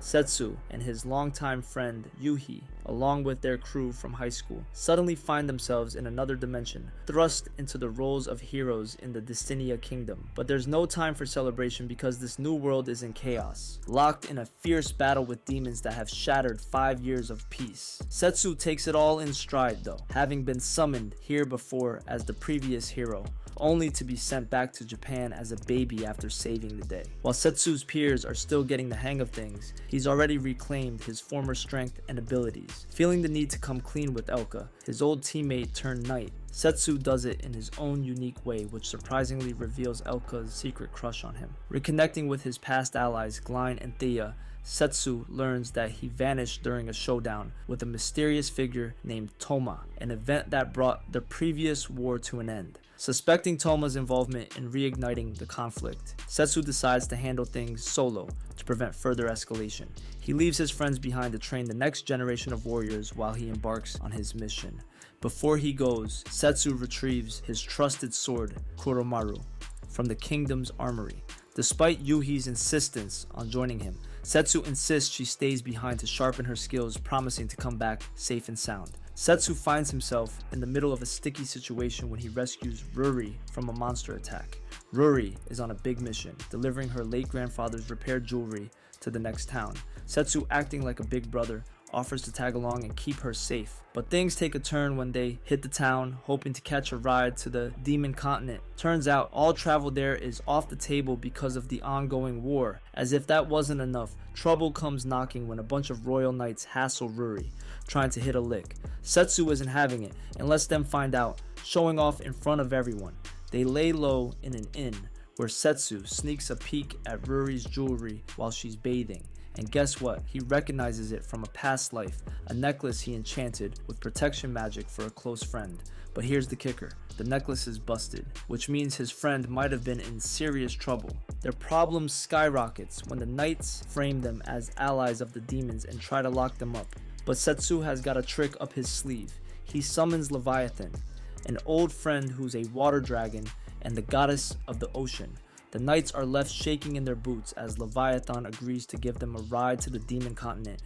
Setsu and his longtime friend Yuhi, along with their crew from high school, suddenly find themselves in another dimension, thrust into the roles of heroes in the Distinia Kingdom. But there's no time for celebration because this new world is in chaos, locked in a fierce battle with demons that have shattered 5 years of peace. Setsu takes it all in stride though, having been summoned here before as the previous hero, only to be sent back to Japan as a baby after saving the day. While Setsu's peers are still getting the hang of things, he's already reclaimed his former strength and abilities. Feeling the need to come clean with Elka, his old teammate turned knight, Setsu does it in his own unique way, which surprisingly reveals Elka's secret crush on him. Reconnecting with his past allies Glein and Thea, Setsu learns that he vanished during a showdown with a mysterious figure named Toma, an event that brought the previous war to an end. Suspecting Toma's involvement in reigniting the conflict, Setsu decides to handle things solo to prevent further escalation. He leaves his friends behind to train the next generation of warriors while he embarks on his mission. Before he goes, Setsu retrieves his trusted sword, Kuromaru, from the kingdom's armory. Despite Yuhi's insistence on joining him, Setsu insists she stays behind to sharpen her skills, promising to come back safe and sound. Setsu finds himself in the middle of a sticky situation when he rescues Ruri from a monster attack. Ruri is on a big mission, delivering her late grandfather's repaired jewelry to the next town. Setsu, acting like a big brother, offers to tag along and keep her safe. But things take a turn when they hit the town, hoping to catch a ride to the demon continent. Turns out all travel there is off the table because of the ongoing war. As if that wasn't enough, trouble comes knocking when a bunch of royal knights hassle Ruri, trying to hit a lick. Setsu isn't having it and lets them find out, showing off in front of everyone. They lay low in an inn, where Setsu sneaks a peek at Ruri's jewelry while she's bathing. And guess what? He recognizes it from a past life, a necklace he enchanted with protection magic for a close friend. But here's the kicker. The necklace is busted, which means his friend might have been in serious trouble. Their problems skyrockets when the knights frame them as allies of the demons and try to lock them up. But Setsu has got a trick up his sleeve. He summons Leviathan, an old friend who's a water dragon and the goddess of the ocean. The knights are left shaking in their boots as Leviathan agrees to give them a ride to the demon continent.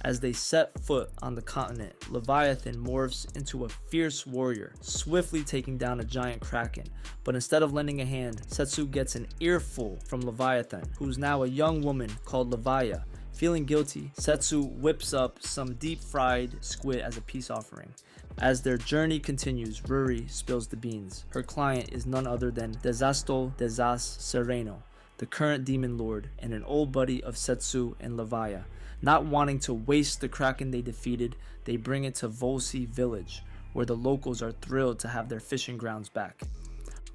As they set foot on the continent, Leviathan morphs into a fierce warrior, swiftly taking down a giant kraken. But instead of lending a hand, Setsu gets an earful from Leviathan, who's now a young woman called Levaya. Feeling guilty, Setsu whips up some deep-fried squid as a peace offering. As their journey continues, Ruri spills the beans. Her client is none other than Desasto Desas Sereno, the current demon lord, and an old buddy of Setsu and Levaya. Not wanting to waste the kraken they defeated, they bring it to Volsi village, where the locals are thrilled to have their fishing grounds back.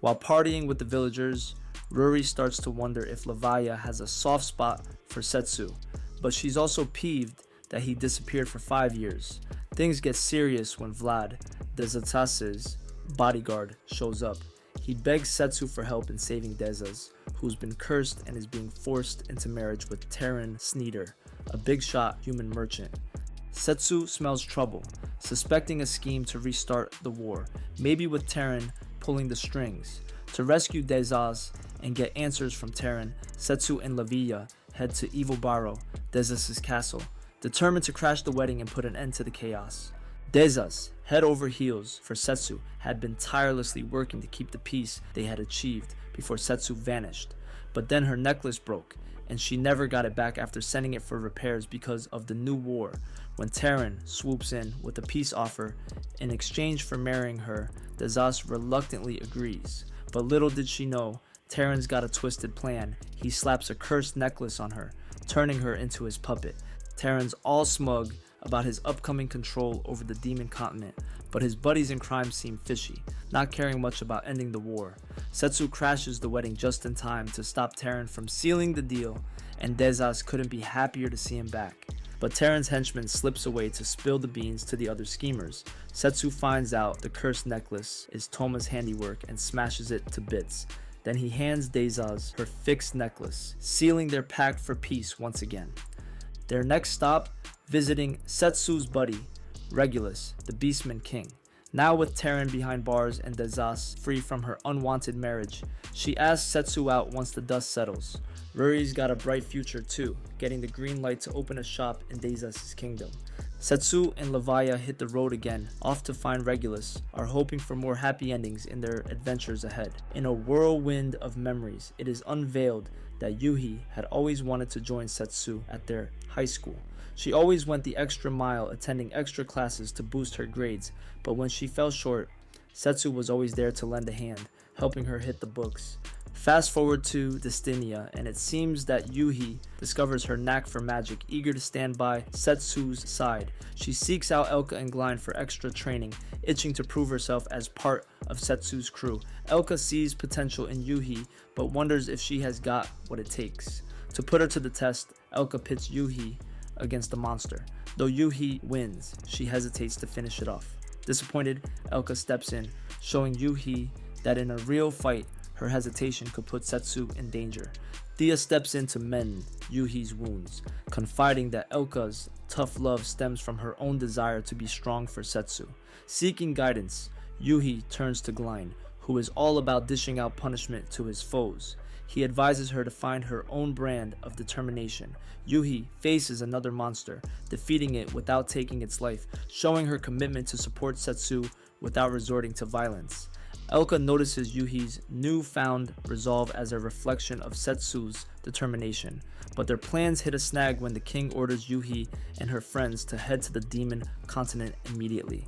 While partying with the villagers, Ruri starts to wonder if Levaya has a soft spot for Setsu, but she's also peeved that he disappeared for 5 years. Things get serious when Vlad, Desatas's bodyguard, shows up. He begs Setsu for help in saving Dezas, who's been cursed and is being forced into marriage with Terran Sneeder, a big shot human merchant. Setsu smells trouble, suspecting a scheme to restart the war, maybe with Terran pulling the strings. To rescue Dezas and get answers from Terran, Setsu and Levia head to Evil Baro, Dezas' castle, determined to crash the wedding and put an end to the chaos. Dezas, head over heels for Setsu, had been tirelessly working to keep the peace they had achieved before Setsu vanished. But then her necklace broke, and she never got it back after sending it for repairs because of the new war. When Terran swoops in with a peace offer in exchange for marrying her, Dezas reluctantly agrees. But little did she know, Terran's got a twisted plan. He slaps a cursed necklace on her, turning her into his puppet. Terran's all smug about his upcoming control over the demon continent, but his buddies in crime seem fishy, not caring much about ending the war. Setsu crashes the wedding just in time to stop Terran from sealing the deal, and Dezas couldn't be happier to see him back. But Terran's henchman slips away to spill the beans to the other schemers. Setsu finds out the cursed necklace is Toma's handiwork and smashes it to bits. Then he hands Dezas her fixed necklace, sealing their pact for peace once again. Their next stop, visiting Setsu's buddy, Regulus, the Beastman King. Now with Terran behind bars and Dezas free from her unwanted marriage, she asks Setsu out once the dust settles. Ruri's got a bright future too, getting the green light to open a shop in Dezas' kingdom. Setsu and Levaya hit the road again, off to find Regulus, are hoping for more happy endings in their adventures ahead. In a whirlwind of memories, it is unveiled that Yuhi had always wanted to join Setsu at their high school. She always went the extra mile attending extra classes to boost her grades, but when she fell short, Setsu was always there to lend a hand, helping her hit the books. Fast forward to Destinia, and it seems that Yuhi discovers her knack for magic, eager to stand by Setsu's side. She seeks out Elka and Glein for extra training, itching to prove herself as part of Setsu's crew. Elka sees potential in Yuhi, but wonders if she has got what it takes. To put her to the test, Elka pits Yuhi against the monster. Though Yuhi wins, she hesitates to finish it off. Disappointed, Elka steps in, showing Yuhi that in a real fight, her hesitation could put Setsu in danger. Thea steps in to mend Yuhi's wounds, confiding that Elka's tough love stems from her own desire to be strong for Setsu. Seeking guidance, Yuhi turns to Glein, who is all about dishing out punishment to his foes. He advises her to find her own brand of determination. Yuhi faces another monster, defeating it without taking its life, showing her commitment to support Setsu without resorting to violence. Elka notices Yuhi's newfound resolve as a reflection of Setsu's determination, but their plans hit a snag when the king orders Yuhi and her friends to head to the demon continent immediately.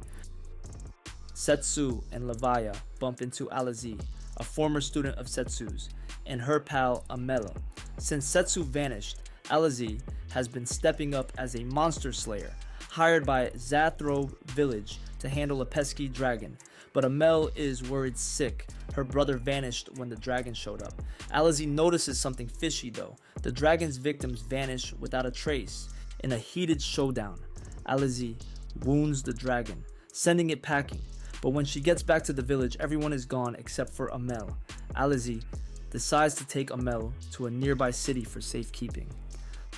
Setsu and Levaya bump into Alizi, a former student of Setsu's, and her pal Amela. Since Setsu vanished, Alizi has been stepping up as a monster slayer, hired by Zathro village to handle a pesky dragon. But Amel is worried sick. Her brother vanished when the dragon showed up. Alizi notices something fishy though. The dragon's victims vanish without a trace. In a heated showdown, Alizi wounds the dragon, sending it packing. But when she gets back to the village, everyone is gone except for Amel. Alizi decides to take Amel to a nearby city for safekeeping.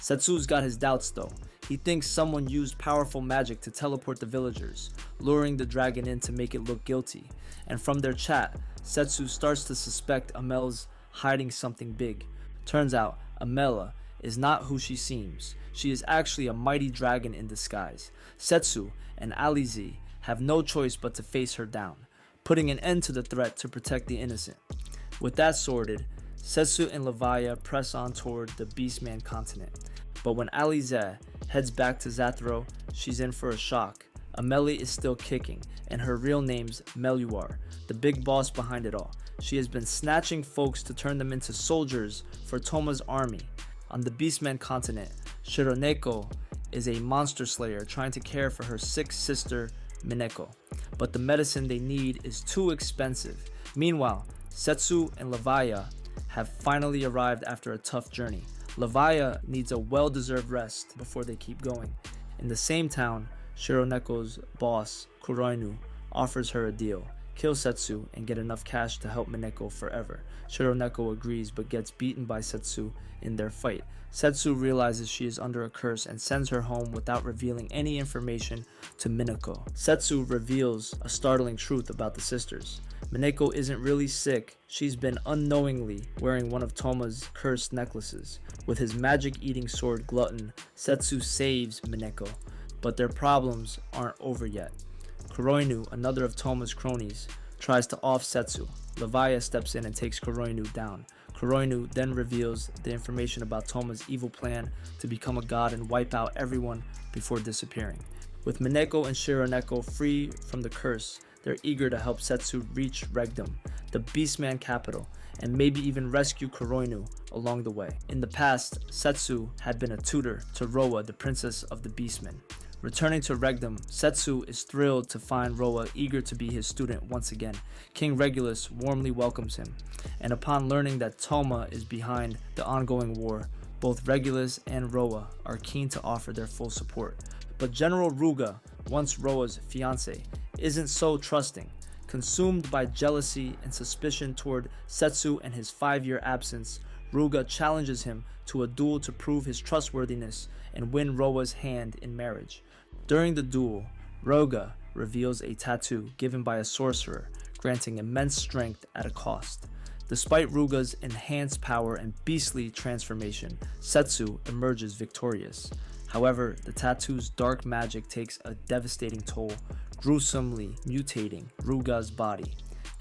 Setsu's got his doubts though. He thinks someone used powerful magic to teleport the villagers, luring the dragon in to make it look guilty. And from their chat, Setsu starts to suspect Amel's hiding something big. Turns out, Amela is not who she seems. She is actually a mighty dragon in disguise. Setsu and Alizi have no choice but to face her down, putting an end to the threat to protect the innocent. With that sorted, Setsu and Levaya press on toward the Beastman continent. But when Alize heads back to Zathro, she's in for a shock. Ameli is still kicking, and her real name's Meluar, the big boss behind it all. She has been snatching folks to turn them into soldiers for Toma's army. On the Beastman continent, Shironeko is a monster slayer trying to care for her sick sister, Mineko. But the medicine they need is too expensive. Meanwhile, Setsu and Levaya have finally arrived after a tough journey. Levaya needs a well-deserved rest before they keep going. In the same town, Shironeko's boss, Kuroinu, offers her a deal. Kill Setsu and get enough cash to help Mineko forever. Shironeko agrees but gets beaten by Setsu in their fight. Setsu realizes she is under a curse and sends her home without revealing any information to Mineko. Setsu reveals a startling truth about the sisters. Mineko isn't really sick. She's been unknowingly wearing one of Toma's cursed necklaces. With his magic-eating sword Glutton, Setsu saves Mineko, but their problems aren't over yet. Kuroinu, another of Toma's cronies, tries to off Setsu. Levaya steps in and takes Kuroinu down. Kuroinu then reveals the information about Toma's evil plan to become a god and wipe out everyone before disappearing. With Mineko and Shironeko free from the curse, they're eager to help Setsu reach Regdom, the Beastman capital, and maybe even rescue Kuroinu along the way. In the past, Setsu had been a tutor to Roa, the princess of the Beastmen. Returning to Regdom, Setsu is thrilled to find Roa eager to be his student once again. King Regulus warmly welcomes him, and upon learning that Toma is behind the ongoing war, both Regulus and Roa are keen to offer their full support. But General Ruga, once Roa's fiancé, isn't so trusting. Consumed by jealousy and suspicion toward Setsu and his 5-year absence, Ruga challenges him to a duel to prove his trustworthiness and win Roa's hand in marriage. During the duel, Ruga reveals a tattoo given by a sorcerer, granting immense strength at a cost. Despite Ruga's enhanced power and beastly transformation, Setsu emerges victorious. However, the tattoo's dark magic takes a devastating toll, gruesomely mutating Ruga's body.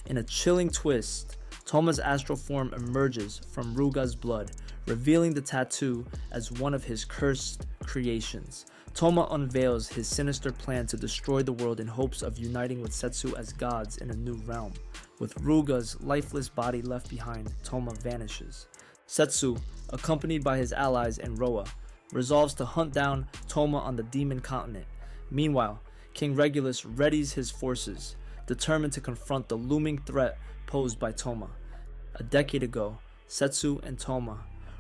In a chilling twist, Toma's astral form emerges from Ruga's blood, revealing the tattoo as one of his cursed creations. Toma unveils his sinister plan to destroy the world in hopes of uniting with Setsu as gods in a new realm. With Ruga's lifeless body left behind, Toma vanishes. Setsu, accompanied by his allies and Roa, resolves to hunt down Toma on the demon continent. Meanwhile, King Regulus readies his forces, determined to confront the looming threat posed by Toma. A decade ago, Setsu and Toma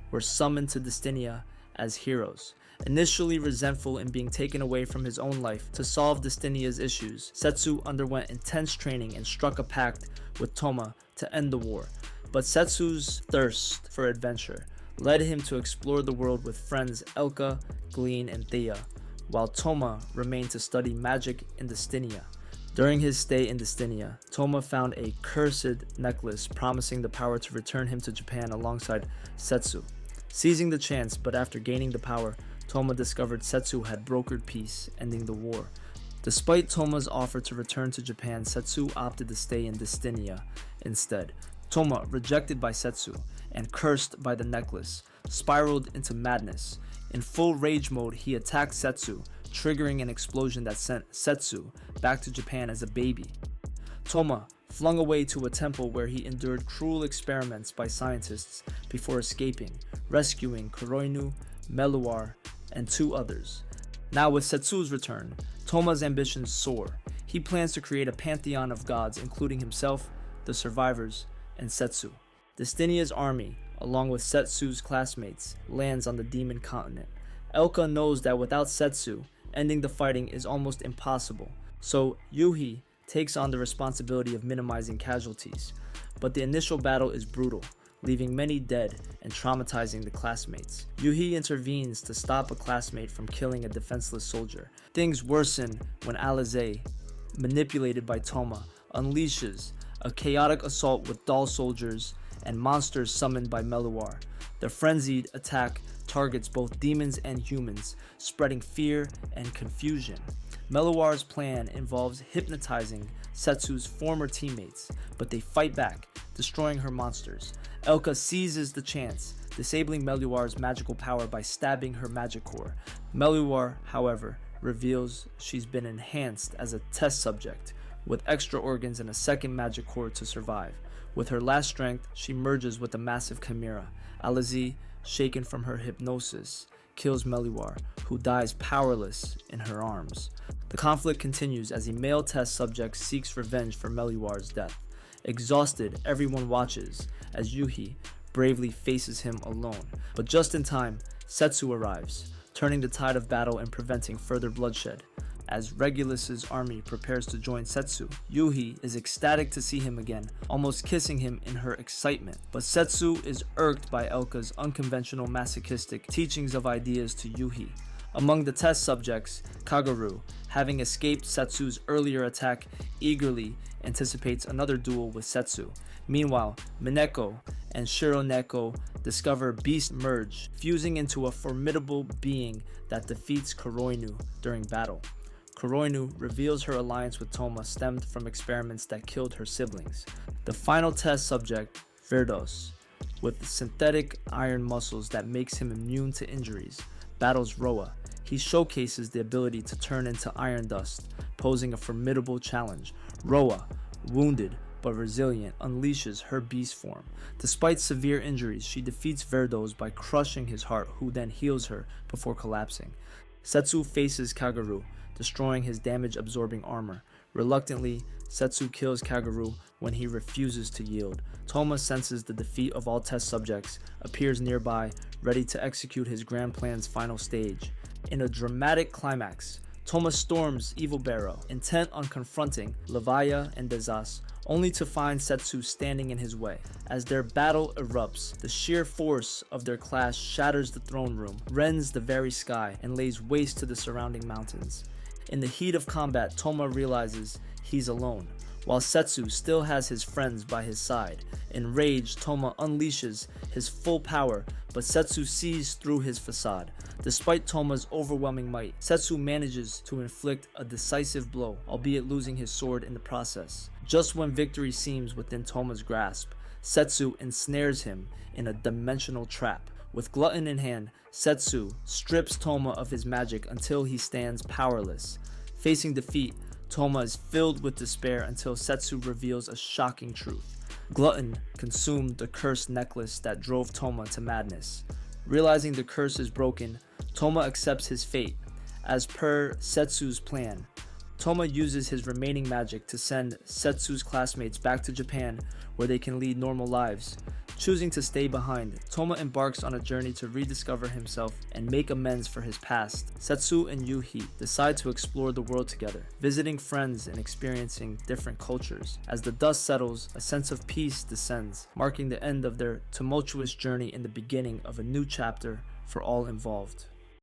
were summoned to Distinia as heroes. Initially resentful in being taken away from his own life to solve Distinia's issues, Setsu underwent intense training and struck a pact with Toma to end the war. But Setsu's thirst for adventure led him to explore the world with friends Elka, Glean, and Thea, while Toma remained to study magic in Distinia. During his stay in Distinia, Toma found a cursed necklace promising the power to return him to Japan alongside Setsu. Seizing the chance, but after gaining the power, Toma discovered Setsu had brokered peace, ending the war. Despite Toma's offer to return to Japan, Setsu opted to stay in Distinia instead. Toma, rejected by Setsu and cursed by the necklace, spiraled into madness. In full rage mode, he attacked Setsu, triggering an explosion that sent Setsu back to Japan as a baby. Toma flung away to a temple where he endured cruel experiments by scientists before escaping, rescuing Kuroinu, Meluar, and 2 others. Now with Setsu's return, Toma's ambitions soar. He plans to create a pantheon of gods, including himself, the survivors, and Setsu. Destinia's army, along with Setsu's classmates, lands on the demon continent. Elka knows that without Setsu, ending the fighting is almost impossible, so Yuhi takes on the responsibility of minimizing casualties. But the initial battle is brutal, leaving many dead and traumatizing the classmates. Yuhi intervenes to stop a classmate from killing a defenseless soldier. Things worsen when Alize, manipulated by Toma, unleashes a chaotic assault with doll soldiers and monsters summoned by Meluar. The frenzied attack targets both demons and humans, spreading fear and confusion. Meluar's plan involves hypnotizing Setsu's former teammates, but they fight back, destroying her monsters. Elka seizes the chance, disabling Meluar's magical power by stabbing her magic core. Meluar, however, reveals she's been enhanced as a test subject, with extra organs and a second magic core to survive. With her last strength, she merges with the massive chimera. Alize, shaken from her hypnosis, kills Meluar, who dies powerless in her arms. The conflict continues as a male test subject seeks revenge for Meluar's death. Exhausted, everyone watches as Yuhi bravely faces him alone. But just in time, Setsu arrives, turning the tide of battle and preventing further bloodshed. As Regulus's army prepares to join Setsu, Yuhi is ecstatic to see him again, almost kissing him in her excitement. But Setsu is irked by Elka's unconventional masochistic teachings of ideas to Yuhi. Among the test subjects, Kagaru, having escaped Setsu's earlier attack, eagerly anticipates another duel with Setsu. Meanwhile, Mineko and Shironeko discover Beast merge, fusing into a formidable being that defeats Kuroinu during battle. Kuroinu reveals her alliance with Toma stemmed from experiments that killed her siblings. The final test subject, Verdos, with synthetic iron muscles that makes him immune to injuries, battles Roa. He showcases the ability to turn into iron dust, posing a formidable challenge. Roa, wounded but resilient, unleashes her beast form. Despite severe injuries, she defeats Verdos by crushing his heart, who then heals her before collapsing. Setsu faces Kagaru, destroying his damage-absorbing armor. Reluctantly, Setsu kills Kagaru when he refuses to yield. Toma senses the defeat of all test subjects, appears nearby, ready to execute his grand plan's final stage. In a dramatic climax, Toma storms Evil Barrow, intent on confronting Levaya and Dezas, only to find Setsu standing in his way. As their battle erupts, the sheer force of their clash shatters the throne room, rends the very sky, and lays waste to the surrounding mountains. In the heat of combat, Toma realizes he's alone, while Setsu still has his friends by his side. Enraged, Toma unleashes his full power, but Setsu sees through his facade. Despite Toma's overwhelming might, Setsu manages to inflict a decisive blow, albeit losing his sword in the process. Just when victory seems within Toma's grasp, Setsu ensnares him in a dimensional trap. With Glutton in hand, Setsu strips Toma of his magic until he stands powerless. Facing defeat, Toma is filled with despair until Setsu reveals a shocking truth. Glutton consumed the cursed necklace that drove Toma to madness. Realizing the curse is broken, Toma accepts his fate. As per Setsu's plan, Toma uses his remaining magic to send Setsu's classmates back to Japan where they can lead normal lives. Choosing to stay behind, Toma embarks on a journey to rediscover himself and make amends for his past. Setsu and Yuhi decide to explore the world together, visiting friends and experiencing different cultures. As the dust settles, a sense of peace descends, marking the end of their tumultuous journey and the beginning of a new chapter for all involved.